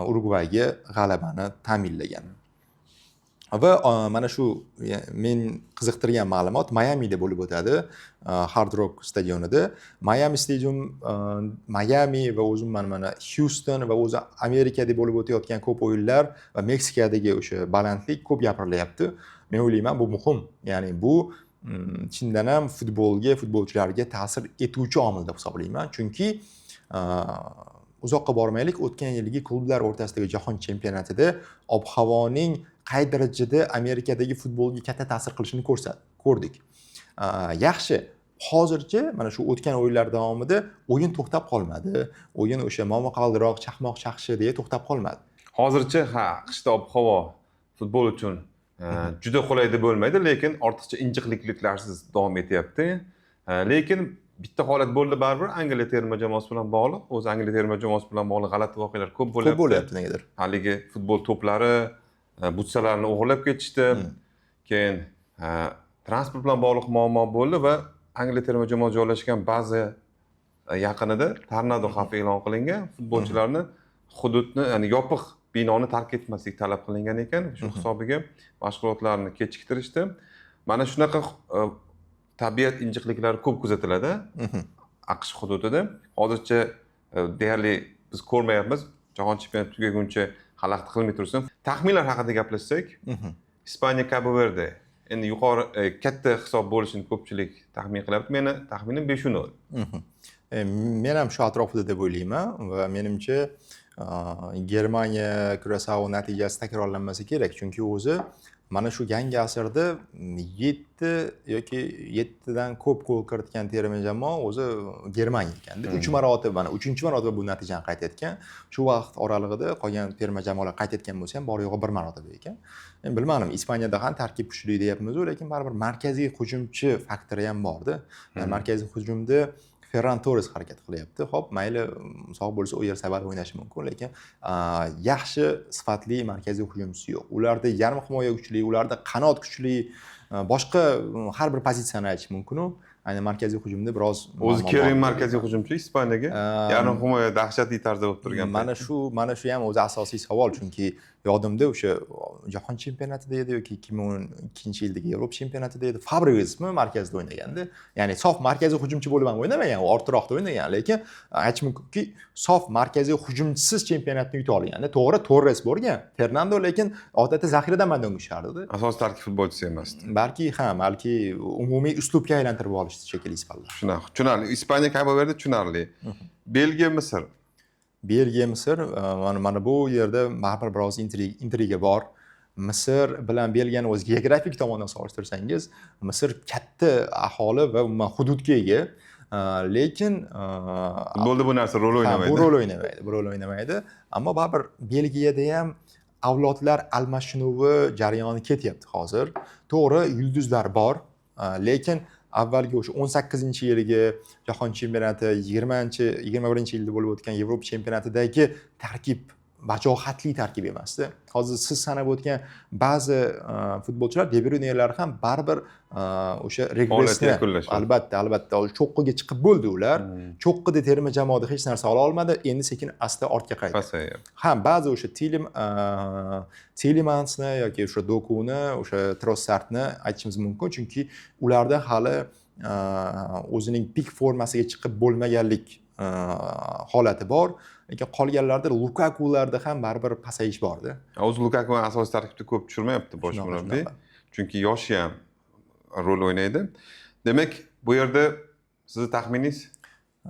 Urugvayga g'alabani ta'minlagan. Va mana shu men qiziqtirgan ma'lumot Mayamida bo'lib o'tadi, Hard Rock stadionida. Miami va o'zimman mana Houston va o'zi Amerikada bo'lib o'tayotgan ko'p o'yinlar va Meksikadagi o'sha balandlik ko'p gapirilyapti. Men o'ylayman bu muhim. Ya'ni bu chindan ham futbolchilarga ta'sir etuvchi omil deb hisoblayman. Chunki uzoqqa bormaylik, o'tgan yilgi klublar o'rtasidagi jahon chempionatida ob-havoning qay darajada Amerikadagi futbolga katta ta'sir qilishini ko'rdik. Yaxshi, hozircha mana shu o'tgan o'yinlar davomida o'yin to'xtab qolmadi. O'yin o'sha momaqaldiroq, chaqmoq chaqshi deya to'xtab qolmadi. Hozircha qishda ob-havo futbol uchun juda qulay deb bo'lmaydi, lekin ortiqcha injiqliklarsiz davom etyapti. Lekin bitta holat bo'ldi baribir Angliya terma jamoasi bilan bog'liq. O'zi Angliya terma jamoasi bilan bog'liq g'alati voqealar ko'p bo'lyapti. Ko'p bo'lyapti negadir. Haligi futbol to'plari, butsalarni o'g'irlab ketishdi. Keyin transport bilan bog'liq muammo bo'ldi va Angliya terma jamoasi joylashgan baza yaqinida tornado xavfi e'lon qilingan. Futbolchilarni hududni, ya'ni yopiq binoni tark etmaslik talab qilingan ekan. Shu hisobiga mashg'ulotlarni kechiktirishdi. Mana shunaqa tabiat injiqliklari ko'p kuzatiladi AQSh hududida. Hozircha deyarli biz ko'rmayapmiz. Jahon chempionati tugaguncha xalaqit qilmay tursin. Taxminlar haqida gaplashsak, Ispaniya Cabo Verde endi yuqori katta hisob bo'lishini ko'pchilik taxmin qilyapti. Meni taxminim 5-0. Men ham shu atrofida deb o'ylayman va menimcha Germaniya Kurasao natijasi takrorlanmasa kerak, chunki o'zi mana shu yangi asrda 7 yoki 7 dan ko'p gol kiritgan terma jamoa o'zi Germaniya ekanda. 3 marotaba, mana 3-marotaba bu natijani qayd etgan. Shu vaqt oralig'ida qolgan terma jamoalar qayd etgan bo'lsa ham bor yo'g'i 1 marotaba ekan. Men bilmadim, Ispaniyada ham tarkib kuchli deyapmiz-ku, lekin baribir markaziy hujumchi faktori ham bor-da. Markaziy hujumda Ferran Torres harakat qilyapti. Xo'p, mayli sog' bo'lsa Oyarzabal o'ynashi mumkin, lekin yaxshi sifatli markaziy hujumchisi yo'q. Ularda yarim himoya kuchli, ularda qanot kuchli, boshqa har bir pozitsiyani aytish mumkin-ku. Ayni markaziy hujumda biroz o'zi Kerim markaziy hujumchi Ispaniyaga yarim himoya dahshatli tarzda bo'lib turgan. Mana shu ham o'zi asosiy savol, chunki yodimda o'sha jahon chempionatida edi yoki 2012-yildagi Yevropa chempionatida edi. Fabregasmi markazda o'ynaganda, ya'ni sof markaziy hujumchi bo'lib ham o'ynamagan, u orttiroqda o'ynagan, lekin aytish mumkinki, sof markaziy hujumchisiz chempionatni yuta olganda, to'g'ri Torres bo'lgan, Fernando lekin odatda zaxiradan maydonga tushardi. Asosiy tarkib futbolchisi emasdi. Balki umumiy uslubga aylantirib olishdi shekilli ispanlar. Tushunarli. Ispaniya Cabo Verde tushunarli. Belgiya Misr. Belgiya Misr, mana bu yerda baribir biroz intriga bor. Misr bilan Belgiyani o'z geografik tomondan solishtirsangiz, Misr katta aholi va umuman hududga ega, lekin futbolda bu narsa rol o'ynamaydi. Bu rol o'ynamaydi, ammo baribir Belgiyada ham avlodlar almashinuvi jarayoni ketyapti hozir. To'g'ri, yulduzlar bor, lekin avvalgi o'sha 18-yilgi jahon chempionati, 21-yilda bo'lib o'tgan Yevropa chempionatidagi tarkib vajohatli tarkib emasda. Hozir siz sanab o'tgan ba'zi futbolchilar, De Bruynelar ham baribir o'sha regressni yakunlashadi. albatta cho'qqiga chiqib bo'ldi ular. Cho'qqida terma jamoada hech narsa ola olmadi, endi sekin asta ortga qaytdi. Pasayadi. Ha, ba'zi o'sha Tillemansni yoki o'sha Dokuni, o'sha Trossardni aytishimiz mumkin, chunki ularda hali o'zining pik formasiga chiqib bo'lmaganlik holati bor. Lekin qolganlarda Lukakularda ham baribir pasayish borda. O'zi Lukaku asosiy tarkibda ko'p tushirmayapti bosh murabbiy, chunki yoshi ham rol o'ynaydi. Demak, bu yerda sizni taxminingiz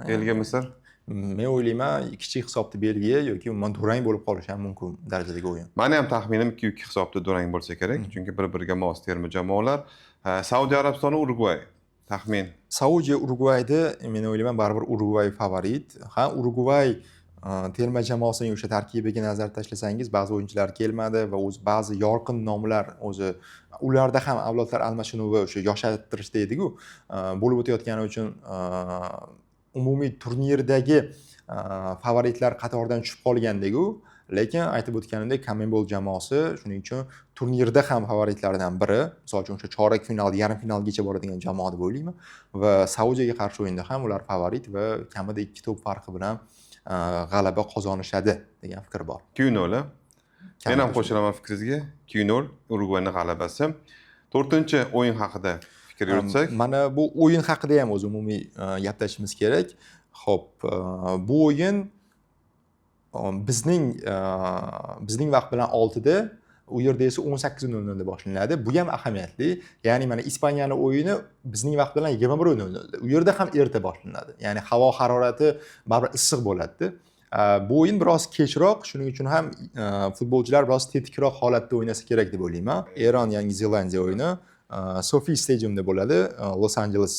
Belgiya Misr? Men o'ylayman, kichik hisobda Belgiya yoki umuman durang bo'lib qolishi ham mumkin darajadagi o'yin. Meni ham taxminim 2-2 hisobda durang bo'lsa kerak, chunki bir-biriga mos terma jamoalar. Saudiya Arabistoni Urugvay taxmin. Saudiya Urugvayda men o'ylayman baribir Urugvay favorit. Ha, Urugvay terma jamoasining o'sha tarkibiga nazar tashlasangiz, ba'zi o'yinchilar kelmadi va o'zi ba'zi yorqin nomlar o'zi ularda ham avlodlar almashinuvi o'sha yoshartirish deydi-ku, bo'lib o'tayotgani uchun umumiy turnirdagi favoritlar qatoridan tushib qolgandek-u, lekin aytib o'tganimdek Kamembol jamoasi shuning uchun turnirda ham favoritlardan biri, misol uchun o'sha chorak final, yarim finalgacha boradigan jamoa deb o'ylayman va Saudiyaga qarshi o'yinda ham ular favorit va kamida 2 to'p farqi bilan g'alaba qozonishadi degan fikr bor. 2-0. Men ham qo'shilaman fikringizga. 2-0 Urugvayning g'alabasi. 4-o'yin haqida fikr yuritsak, mana bu o'yin haqida ham o'zi umumiy gaplashishimiz kerak. Xo'p, bu o'yin bizning vaqt bilan 6da, u yerda esa 18:00 da boshlanadi. Bu ham ahamiyatli. Ya'ni mana Ispaniyaning o'yini bizning vaqt bilan 21:00 da. U yerda ham erta boshlanadi. Ya'ni havo harorati baribir issiq bo'ladi. Bu o'yin biroz kechroq, shuning uchun ham futbolchilar biroz tetikroq holatda o'ynasa kerak deb o'ylayman. Eron Yangi Zelandiya o'yini Sofi stadiumda bo'ladi, Los Angeles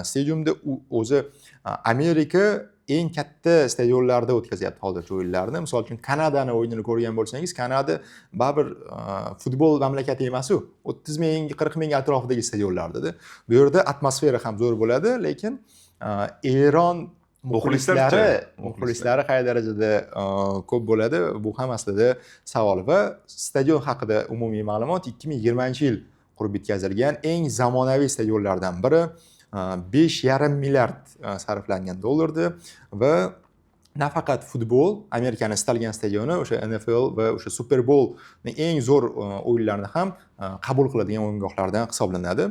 stadiumda. O'zi Amerika eng katta stadionlarda o'tkazyapti hozircha o'yinlarni. Misol uchun Kanadani o'yinini ko'rgan bo'lsangiz, Kanada baribir futbol mamlakati emas-u, 30 ming, 40 ming atrofidagi stadionlarda. Bu yerda atmosfera ham zo'r bo'ladi, lekin Eron muxlislari qay darajada ko'p bo'ladi, bu ham aslida savol. Va stadion haqida umumiy ma'lumot 2020-yil qurib bitkazilgan eng zamonaviy stadionlardan biri. 5,5 milliard sarflangan dollardi va nafaqat futbol, Amerikaning istalgan stadioni o'sha NFL va o'sha Super Bowlning eng zo'r o'yinlarini ham qabul qiladigan o'yingohlardan hisoblanadi.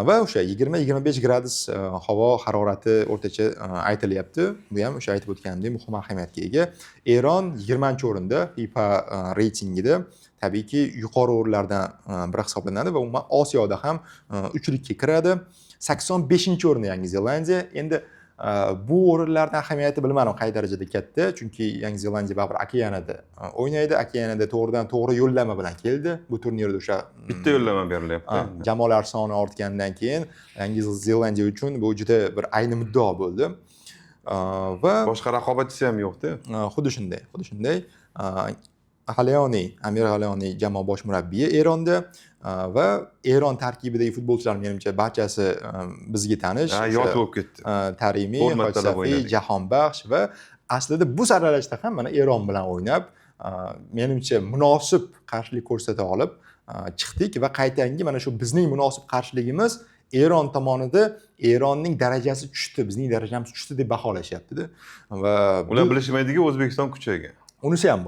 Va o'sha 20-25 gradus havo harorati o'rtacha aytilyapti. Bu ham o'sha aytib o'tganimdek muhim ahamiyatga ega. Eron 20-o'rinda FIFA reytingida, tabiiyki yuqori o'rinlardan biri hisoblanadi va umuman Osiyoda ham uchlikka kiradi. 85-o'rinda Yangi Zelandiya. Endi bu o'rinlarning ahamiyati bilmadim qay darajada katta, chunki Yangi Zelandiya baribir okeanida o'ynaydi. Okeanida to'g'ridan-to'g'ri yo'llanma bilan keldi. Bu turnirda o'sha bitta yo'llanma berilyapti. Jamoalar soni ortgandan keyin Yangi Zelandiya uchun bu juda bir ayni muddao bo'ldi. Va boshqa raqobatchisi ham yo'q-da. Xuddi shunday. Amir G'alayoniy jamoa bosh murabbiyi Eronda va Eron tarkibidagi futbolchilar menimcha barchasi bizga tanish. Yod bo'lib ketdi. Tarimiy, Hojisafiy, Jahonbaxsh va aslida bu saralashda ham mana Eron bilan o'ynab, menimcha munosib qarshilik ko'rsata olib chiqdik va qaytangi mana shu bizning munosib qarshiligimiz Eron tomonida Eronning darajasi tushdi, bizning darajamiz tushdi deb baholashyapti-da. Va ular bilishmaydiki O'zbekiston kuchaygan. Unisi ham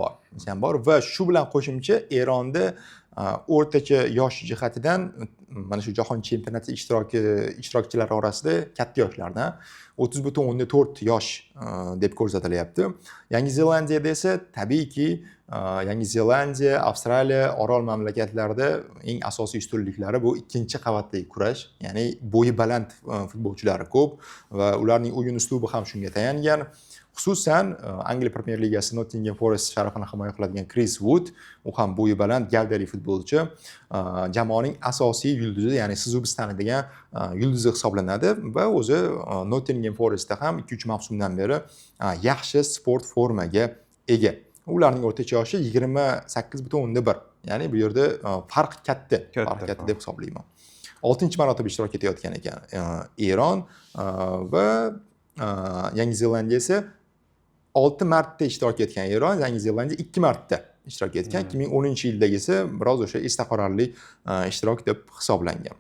bor va shu bilan qo'shimcha Eronda o'rtacha yosh jihatidan mana shu jahon chempionati ishtirokchilari orasida katta yoshlardan 30.4 yosh deb ko'rsatilyapti. Yangi Zelandiyada esa tabiiyki Yangi Zelandiya, Avstraliya, Orol mamlakatlarida eng asosiy ustunliklari bu ikkinchi qavatdagi kurash, ya'ni bo'yi baland futbolchilari ko'p va ularning o'yin uslubi ham shunga tayangan. Xususan Angliya Premier Ligasi Nottingham Forest sharafini himoya qiladigan Chris Wood, u ham bo'yi baland gavdali futbolchi, jamoaning asosiy yulduzi, ya'ni siz biz tanidigan yulduzi hisoblanadi va o'zi Nottingham Forestda ham 2-3 mavsumdan beri yaxshi sport formaga ega. Ularning o'rtacha yoshi 28.1. Ya'ni bu yerda farq katta deb hisoblayman. 6-marotaba ishtirok etayotgan ekan Eron va Yangi Zelandiya esa 6 marta ishtirok etgan Eron, Yangi Zelandiya 2 marta ishtirok etgan. 2010-yildagisi biroz o'sha esda qolarli ishtirok deb hisoblangan.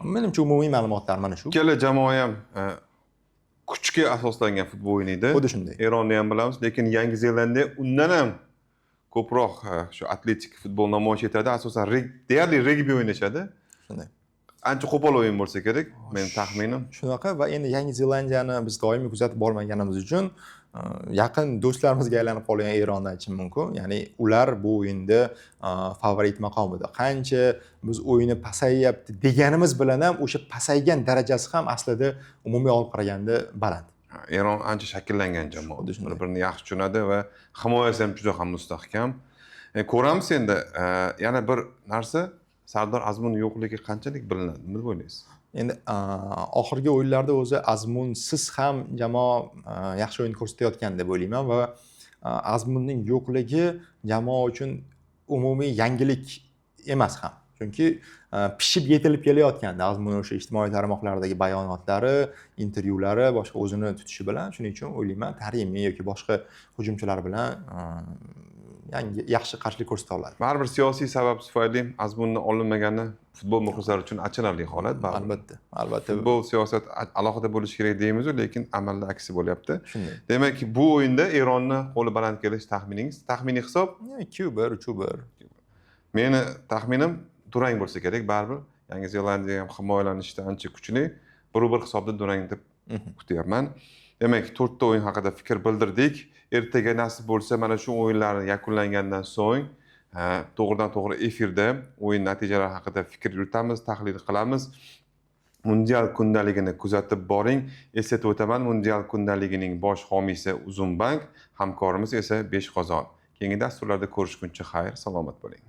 Menimcha umumiy ma'lumotlar mana shu. Ikkala jamoa ham kuchga asoslangan futbol o'ynaydi. Xuddi shunday. Eronni ham bilamiz, lekin Yangi Zelandiya undan ham ko'proq shu atletik futbol namoyish etadi. Asosan deyarli regbi o'ynashadi. Shunday. Ancha qo'pol o'yin bo'lsa kerak, men taxminim. Shunaqa va endi Yangi Zelandiyani biz doimiy kuzatib bormaganimiz uchun yaqin do'stlarimizga aylanib qolgan Eronni aytishim mumkin. Ya'ni ular bu o'yinda favorit maqomida. Qancha biz o'yini pasayyapti deganimiz bilan ham o'sha pasaygan darajasi ham aslida umumiy olib qaraganda baland. Eron ancha shakllangan jamoa. Xuddi shunday. Bir-birini yaxshi tushunadi va himoyasi ham juda ham mustahkam. Ko'ramiz endi yana bir narsa, Sardor Azmun yo'qligi qanchalik bilinadi, nima deb o'ylaysiz? Endi oxirgi o'yinlarda o'zi Azmunsiz ham jamoa yaxshi o'yin ko'rsatayotgan deb o'ylayman va Azmunning yo'qligi jamoa uchun umumiy yangilik emas ham. Chunki pishib yetilib kelayotgandi Azmun o'sha ijtimoiy tarmoqlardagi bayonotlari, intervyulari, boshqa o'zini tutishi bilan. Shuning uchun o'ylayman, Tarimi yoki boshqa hujumchilar bilan yaxshi qarshilik ko'rsata oladi. Baribir siyosiy sabab tufayli Azmunni olinmagani futbol muxlislari uchun achinarli holat. Albatta, albatta. Futbol siyosat alohida bo'lishi kerak deymiz, lekin amalda aksi bo'lyapti. Shunday. Demak, bu o'yinda Eronni qo'li baland kelish taxminingiz, taxminiy hisob 2-1, 3-1. meni taxminim durang bo'lsa kerak, baribir Yangi Zelandiya ham himoyalanishda ancha kuchli. 1-1 hisobda durang deb kutyapman. Demak, 4 ta o'yin haqida fikr bildirdik. Ertaga nasib bo'lsa, mana shu o'yinlar yakunlangandan so'ng to'g'ridan-to'g'ri efirda o'yin natijalari haqida fikr yuritamiz, tahlil qilamiz. Mundial kundaligini kuzatib boring. Eslatib o'taman, Mundial kundaligining bosh homiysi Uzunbank, hamkorimiz esa Beshqozon. Keyingi dasturlarda ko'rishguncha xayr, salomat bo'ling.